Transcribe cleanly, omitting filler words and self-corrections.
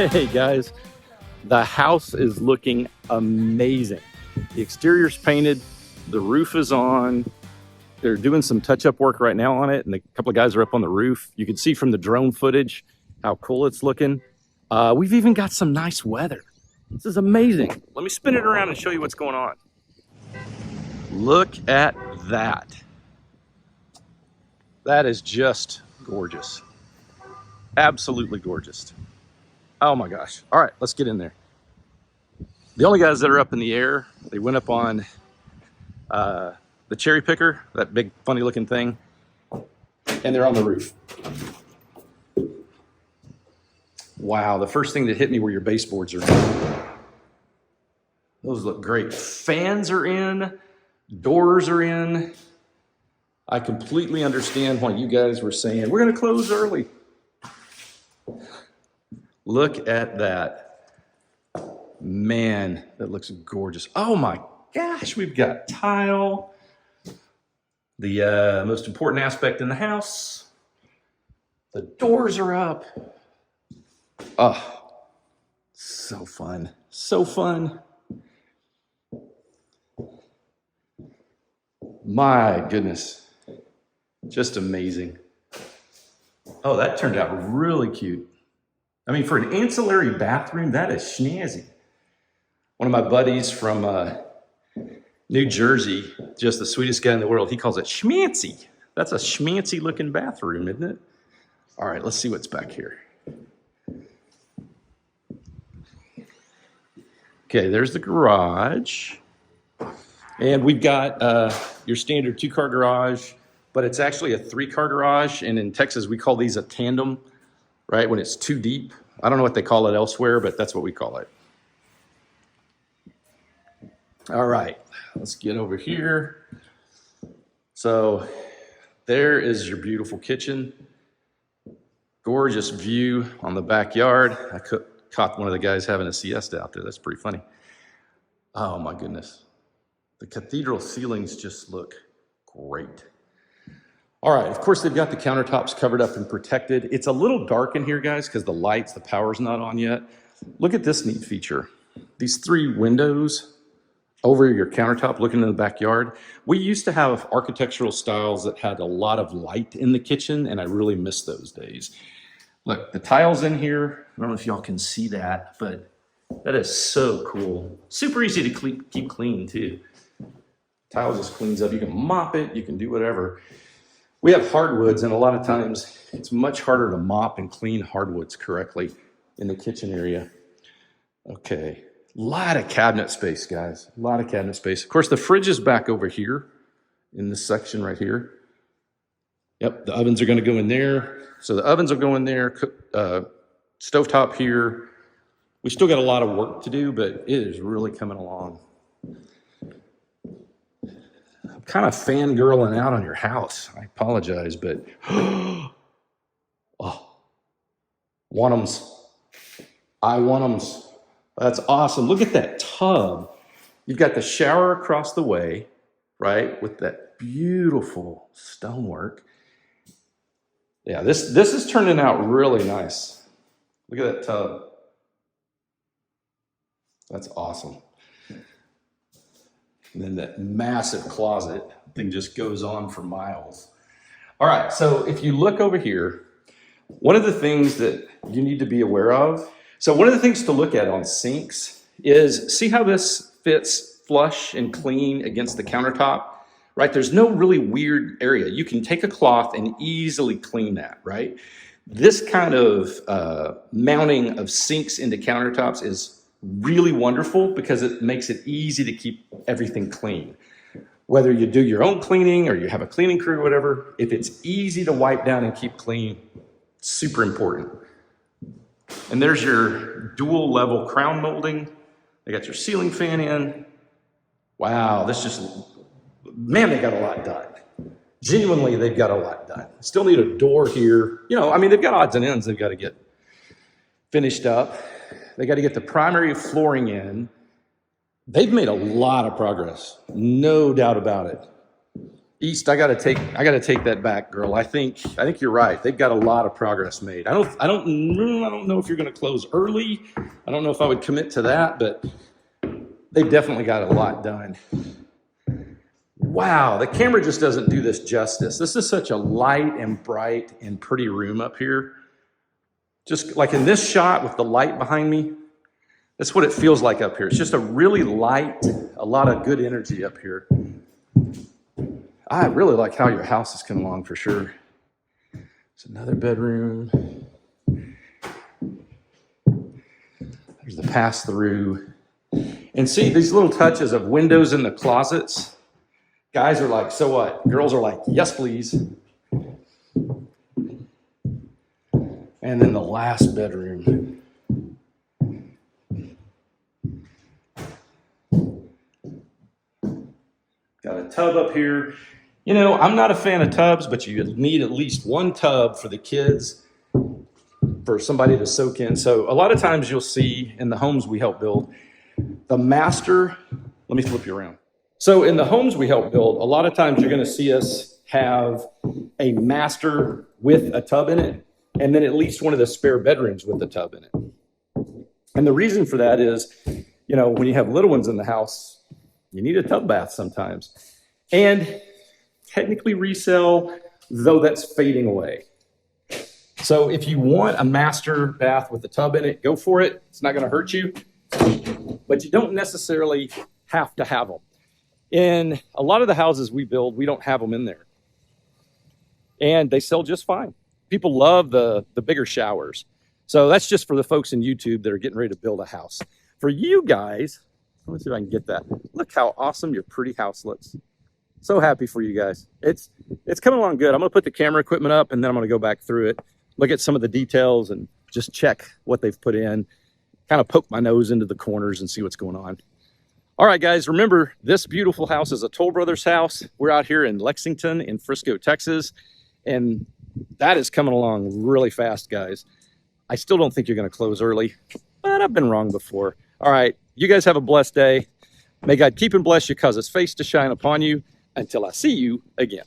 Hey guys, the house is looking amazing. The exterior's painted, the roof is on. They're doing some touch-up work right now on it, and a couple of guys are up on the roof. You can see from the drone footage how cool it's looking. We've even got some nice weather. This is amazing. Let me spin it around and show you what's going on. Look at that. That is just gorgeous. Absolutely gorgeous. Oh my gosh. All right, let's get in there. The only guys that are up in the air, they went up on the cherry picker, that big funny looking thing, and they're on the roof. Wow, the first thing that hit me were your baseboards are in. Those look great. Fans are in, doors are in. I completely understand why you guys were saying, we're gonna close early. Look at that. Man, that looks gorgeous. Oh my gosh, we've got tile. The most important aspect in the house. The doors are up. Oh, so fun, so fun. My goodness, just amazing. Oh, that turned out really cute. I mean, for an ancillary bathroom, that is snazzy. One of my buddies from New Jersey, just the sweetest guy in the world, he calls it schmancy. That's a schmancy looking bathroom, isn't it? All right, let's see what's back here. Okay, there's the garage. And we've got your standard 2-car garage, but it's actually a 3-car garage. And in Texas, we call these a tandem, right? When it's too deep. I don't know what they call it elsewhere, but that's what we call it. All right, let's get over here. So there is your beautiful kitchen. Gorgeous view on the backyard. I caught one of the guys having a siesta out there. That's pretty funny. Oh my goodness. The cathedral ceilings just look great. All right, of course they've got the countertops covered up and protected. It's a little dark in here, guys, because the lights, the power's not on yet. Look at this neat feature. These 3 windows over your countertop looking in the backyard. We used to have architectural styles that had a lot of light in the kitchen, and I really miss those days. Look, the tiles in here, I don't know if y'all can see that, but that is so cool. Super easy to keep clean too. Tile just cleans up. You can mop it, you can do whatever. We have hardwoods, and a lot of times it's much harder to mop and clean hardwoods correctly in the kitchen area. Okay, a lot of cabinet space, guys, a lot of cabinet space. Of course, the fridge is back over here in this section right here. Yep, the ovens are gonna go in there. So the ovens will go in there, stovetop here. We still got a lot of work to do, but it is really coming along. I'm kind of fangirling out on your house. I apologize, but oh, want 'ems. I want 'ems. That's awesome. Look at that tub. You've got the shower across the way, right, with that beautiful stonework. Yeah, this is turning out really nice. Look at that tub. That's awesome. And then that massive closet thing just goes on for miles. All right, so if you look over here, one of the things that you need to be aware of, so one of the things to look at on sinks is, see how this fits flush and clean against the countertop, right? There's no really weird area. You can take a cloth and easily clean that, right? This kind of mounting of sinks into countertops is really wonderful because it makes it easy to keep everything clean. Whether you do your own cleaning or you have a cleaning crew or whatever, if it's easy to wipe down and keep clean, super important. And there's your dual level crown molding. They got your ceiling fan in. Wow, this just, man, they got a lot done. Genuinely, they've got a lot done. Still need a door here. You know, I mean, they've got odds and ends they've got to get finished up. They got to get the primary flooring in. They've made a lot of progress, no doubt about it. East, I gotta take that back, girl. I think you're right. They've got a lot of progress made. I don't know if you're gonna close early. I don't know if I would commit to that, but they've definitely got a lot done. Wow, the camera just doesn't do this justice. This is such a light and bright and pretty room up here. Just like in this shot with the light behind me, that's what it feels like up here. It's just a really light, a lot of good energy up here. I really like how your house is coming along for sure. It's another bedroom. There's the pass through. And see these little touches of windows in the closets. Guys are like, so what? Girls are like, yes, please. And then the last bedroom. Got a tub up here. You know, I'm not a fan of tubs, but you need at least one tub for the kids, for somebody to soak in. So a lot of times you'll see in the homes we help build, the master, let me flip you around. So in the homes we help build, a lot of times you're going to see us have a master with a tub in it, and then at least one of the spare bedrooms with the tub in it. And the reason for that is, you know, when you have little ones in the house, you need a tub bath sometimes. And technically resale, though that's fading away. So if you want a master bath with a tub in it, go for it. It's not going to hurt you, but you don't necessarily have to have them. In a lot of the houses we build, we don't have them in there. And they sell just fine. People love the bigger showers. So that's just for the folks in YouTube that are getting ready to build a house. For you guys, let me see if I can get that. Look how awesome your pretty house looks. So happy for you guys. It's coming along good. I'm going to put the camera equipment up, and then I'm going to go back through it, look at some of the details, and just check what they've put in, kind of poke my nose into the corners and see what's going on. All right, guys, remember, this beautiful house is a Toll Brothers house. We're out here in Lexington in Frisco, Texas, and that is coming along really fast, guys. I still don't think you're going to close early, but I've been wrong before. All right, you guys have a blessed day. May God keep and bless you, cause his face to shine upon you. Until I see you again.